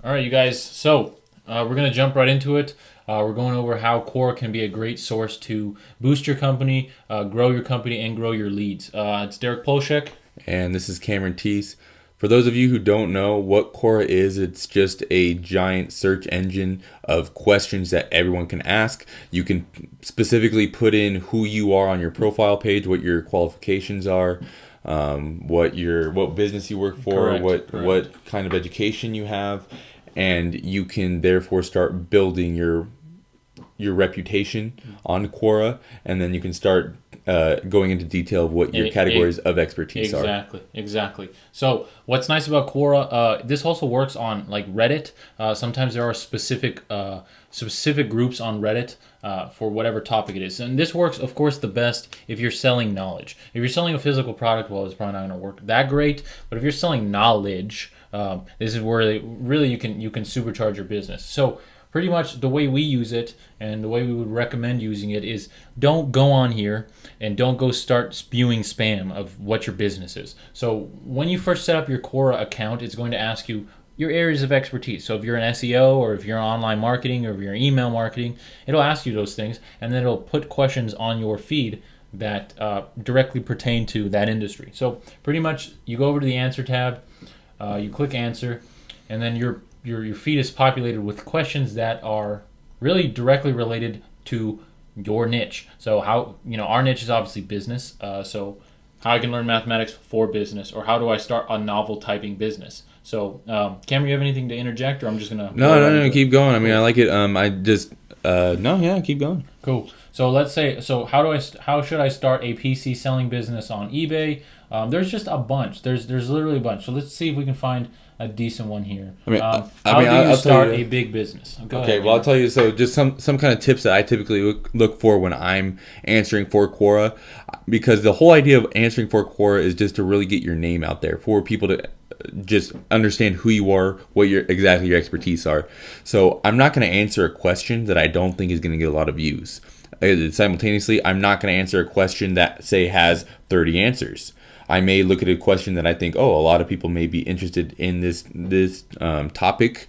All right, you guys. So we're gonna jump right into it. We're going over how Quora can be a great source to boost your company, grow your company, and grow your leads. It's Derek Polshek. And this is Cameron Teese. For those of you who don't know what Quora is, it's just a giant search engine of questions that everyone can ask. You can specifically put in who you are on your profile page, what your qualifications are, what business you work for, Correct, what kind of education you have, and you can therefore start building your reputation on Quora, and then you can start going into detail of what your categories of expertise are. Exactly. So what's nice about Quora, this also works on like Reddit. Sometimes there are specific groups on Reddit for whatever topic it is. And this works, of course, the best if you're selling knowledge. If you're selling a physical product, well, it's probably not going to work that great. But if you're selling knowledge, this is where you can supercharge your business. So pretty much the way we use it and the way we would recommend using it is don't go on here and don't go start spewing spam of what your business is. So when you first set up your Quora account, it's going to ask you your areas of expertise. So if you're an SEO or if you're online marketing or if you're email marketing, it'll ask you those things, and then it'll put questions on your feed that directly pertain to that industry. So pretty much you go over to the answer tab, you click answer, and then your feed is populated with questions that are really directly related to your niche. So how, our niche is obviously business. So how I can learn mathematics for business, or how do I start a novel typing business? So Cameron, you have anything to interject, or I'm just gonna No, keep going. I mean, I like it. Keep going. Cool. So let's say, how should I start a PC selling business on eBay? There's just a bunch. There's literally a bunch. So let's see if we can find a decent one here. How do you start a big business? Go ahead, I'll tell you. So just some kind of tips that I typically look for when I'm answering for Quora, because the whole idea of answering for Quora is just to really get your name out there for people to just understand who you are, what exactly your expertise are. So I'm not going to answer a question that I don't think is going to get a lot of views. Simultaneously, I'm not going to answer a question that, say, has 30 answers. I may look at a question that I think, a lot of people may be interested in this topic,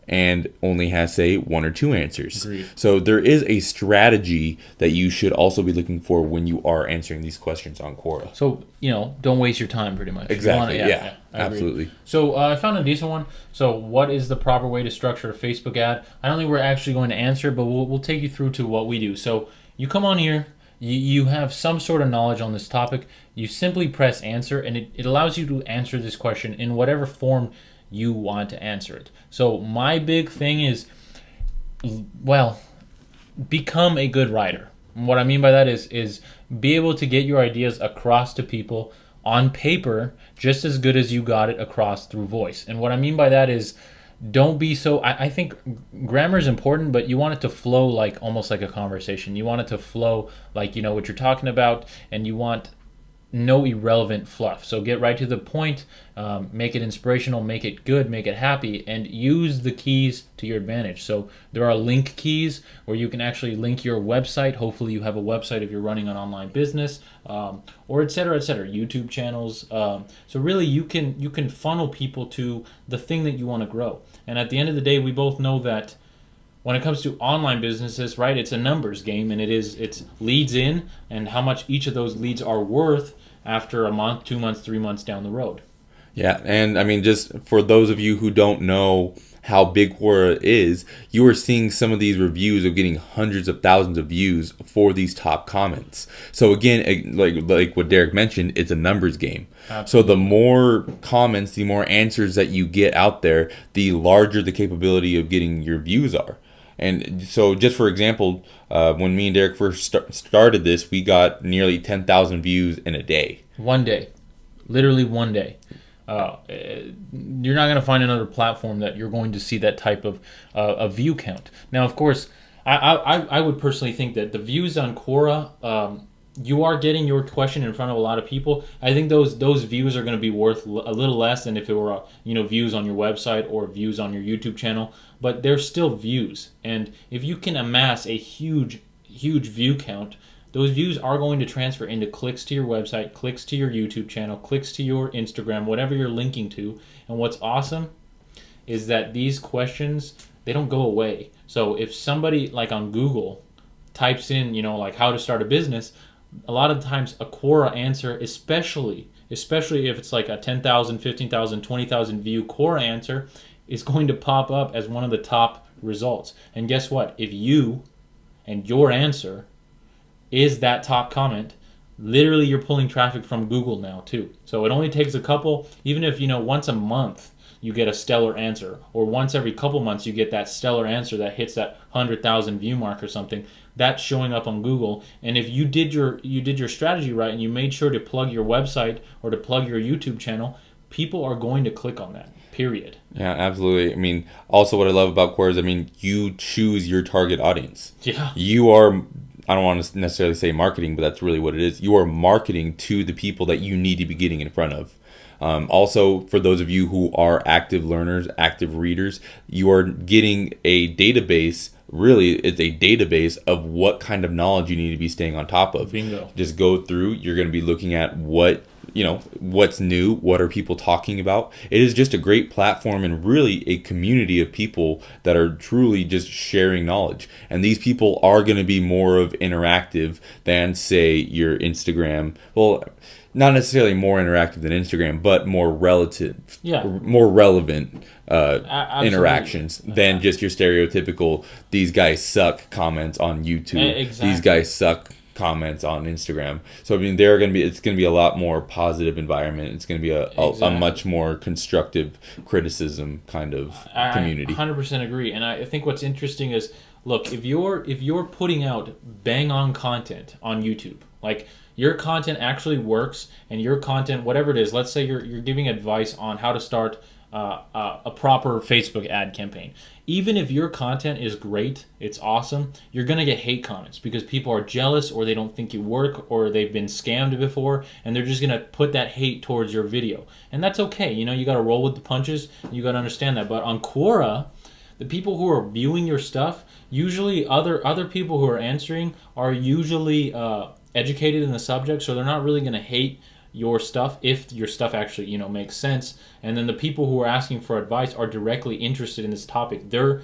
and only has, say, 1 or 2 answers. Agreed. So there is a strategy that you should also be looking for when you are answering these questions on Quora. So, don't waste your time, pretty much. Exactly. Yeah, absolutely. So I found a decent one. So what is the proper way to structure a Facebook ad? I don't think we're actually going to answer, but we'll take you through to what we do. So you come on here. You have some sort of knowledge on this topic. You simply press answer, and it allows you to answer this question in whatever form you want to answer it. So my big thing is, become a good writer. And what I mean by that is be able to get your ideas across to people on paper just as good as you got it across through voice. And what I mean by that is, don't be so. I think grammar is important, but you want it to flow like almost like a conversation. You want it to flow like you know what you're talking about, and you want no irrelevant fluff. So get right to the point, make it inspirational, make it good, make it happy, and use the keys to your advantage. So there are link keys where you can actually link your website. Hopefully you have a website if you're running an online business, or et cetera, YouTube channels. So really you can funnel people to the thing that you want to grow. And at the end of the day, we both know that when it comes to online businesses, right, it's a numbers game, and it's leads in and how much each of those leads are worth after a month, 2 months, 3 months down the road. Yeah, and I mean, just for those of you who don't know how big Quora is, you are seeing some of these reviews of getting hundreds of thousands of views for these top comments. So again, like what Derek mentioned, it's a numbers game. Absolutely. So the more comments, the more answers that you get out there, the larger the capability of getting your views are. And so just for example, when me and Derek first started this, we got nearly 10,000 views in a day. One day. Literally one day. You're not going to find another platform that you're going to see that type of view count. Now, of course, I would personally think that the views on Quora, you are getting your question in front of a lot of people. I think those views are going to be worth a little less than if it were views on your website or views on your YouTube channel, but they're still views. And if you can amass a huge view count, those views are going to transfer into clicks to your website, clicks to your YouTube channel, clicks to your Instagram, whatever you're linking to. And what's awesome is that these questions, they don't go away. So if somebody like on Google types in, like how to start a business, a lot of times a Quora answer, especially if it's like a 10,000, 15,000, 20,000 view Quora answer, is going to pop up as one of the top results. And guess what? If you and your answer is that top comment, literally you're pulling traffic from Google now too. So it only takes a couple, even if once a month you get a stellar answer, or once every couple months you get that stellar answer that hits that 100,000 view mark or something, that's showing up on Google. And if you did your strategy right and you made sure to plug your website or to plug your YouTube channel, people are going to click on that. Period. Yeah, absolutely. I mean, also what I love about Quora is, you choose your target audience. Yeah. You are, I don't want to necessarily say marketing, but that's really what it is. You are marketing to the people that you need to be getting in front of. Also, for those of you who are active learners, active readers, you are getting a database. Really, it's a database of what kind of knowledge you need to be staying on top of. Bingo. Just go through. You're going to be looking at what's new, what are people talking about. It is just a great platform and really a community of people that are truly just sharing knowledge. And these people are going to be more of interactive than, say, your Instagram. Well, not necessarily more interactive than Instagram, but more more relevant interactions than just your stereotypical "these guys suck" comments on YouTube. Exactly. These guys suck comments on Instagram. So it's going to be a lot more positive environment. It's going to be a much more constructive criticism kind of community. I 100% agree. And I think what's interesting is, look, if you're putting out bang on content on YouTube, like your content actually works, and your content, whatever it is, let's say you're giving advice on how to start a proper Facebook ad campaign. Even if your content is great, it's awesome, you're going to get hate comments because people are jealous, or they don't think you work, or they've been scammed before, and they're just going to put that hate towards your video. And that's okay. You got to roll with the punches. You got to understand that. But on Quora, the people who are viewing your stuff, usually other people who are answering are usually educated in the subject, so they're not really going to hate your stuff if your stuff actually makes sense. And then the people who are asking for advice are directly interested in this topic. They're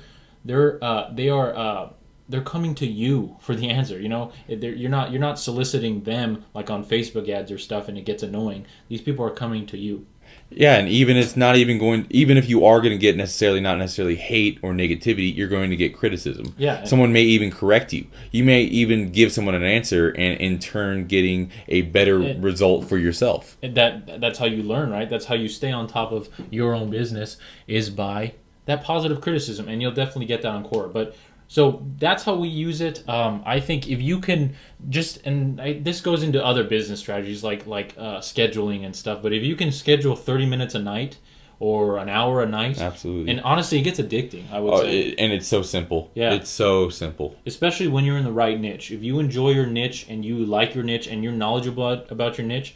coming to you for the answer. You're not soliciting them like on Facebook ads or stuff, and it gets annoying. These people are coming to you. Yeah, and even if you are going to get not necessarily hate or negativity, you're going to get criticism. Yeah. Someone may even correct you. You may even give someone an answer, and in turn getting a better result for yourself. That's how you learn, right? That's how you stay on top of your own business, is by that positive criticism, and you'll definitely get that on Quora. But so that's how we use it. I think if you can this goes into other business strategies like scheduling and stuff. But if you can schedule 30 minutes a night or an hour a night, absolutely. And honestly, it gets addicting. I would say, and it's so simple. Yeah, it's so simple. Especially when you're in the right niche. If you enjoy your niche and you like your niche and you're knowledgeable about your niche,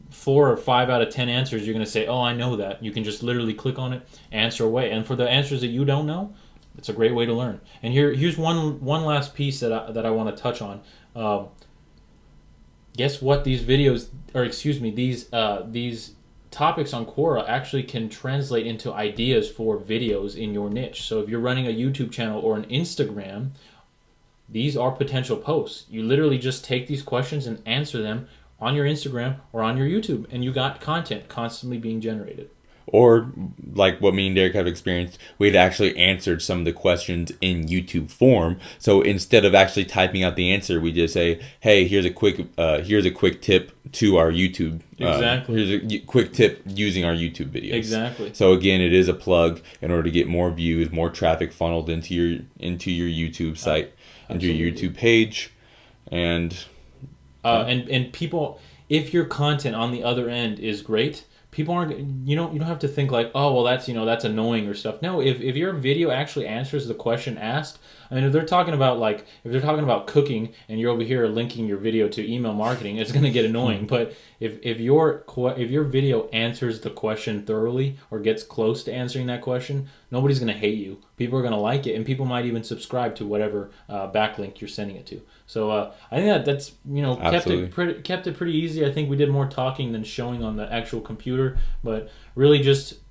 4 or 5 out of 10 answers you're going to say, "Oh, I know that." You can just literally click on it, answer away. And for the answers that you don't know, it's a great way to learn. And here's one last piece that I want to touch on. Guess what? These topics on Quora actually can translate into ideas for videos in your niche. So if you're running a YouTube channel or an Instagram, these are potential posts. You literally just take these questions and answer them on your Instagram or on your YouTube, and you got content constantly being generated. Or, like what me and Derek have experienced, we've actually answered some of the questions in YouTube form. So instead of actually typing out the answer, we just say, "Hey, here's a quick tip to our YouTube. Exactly. Here's a quick tip using our YouTube videos." Exactly. So again, it is a plug in order to get more views, more traffic funneled into your YouTube site, into your YouTube page, and people, if your content on the other end is great, people aren't, you don't have to think like, "Oh, well, that's annoying" or stuff. No, if your video actually answers the question asked, I mean, if they're talking about cooking and you're over here linking your video to email marketing, it's going to get annoying. But if your video answers the question thoroughly or gets close to answering that question, nobody's going to hate you. People are going to like it, and people might even subscribe to whatever backlink you're sending it to. So I think that's kept it pretty easy. I think we did more talking than showing on the actual computer. recruiter, but really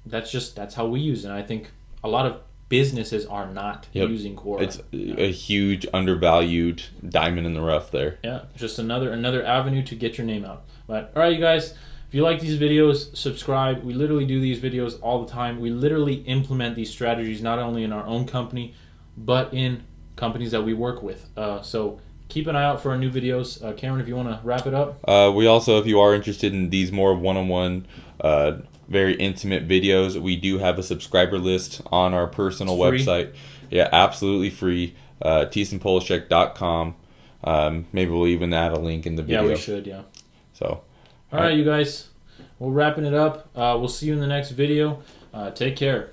that's how we use it. And I think a lot of businesses are not using Quora. It's a huge undervalued diamond in the rough there. Yeah, just another avenue to get your name out. But all right, you guys, if you like these videos, subscribe. We literally do these videos all the time. We literally implement these strategies not only in our own company, but in companies that we work with. So keep an eye out for our new videos. Cameron, if you want to wrap it up. We also, if you are interested in these more one-on-one, very intimate videos, we do have a subscriber list on our personal website. Yeah, absolutely free. tsonpolishek.com. Maybe we'll even add a link in the video. Yeah, we should, yeah. So, all right, you guys. We're wrapping it up. We'll see you in the next video. Take care.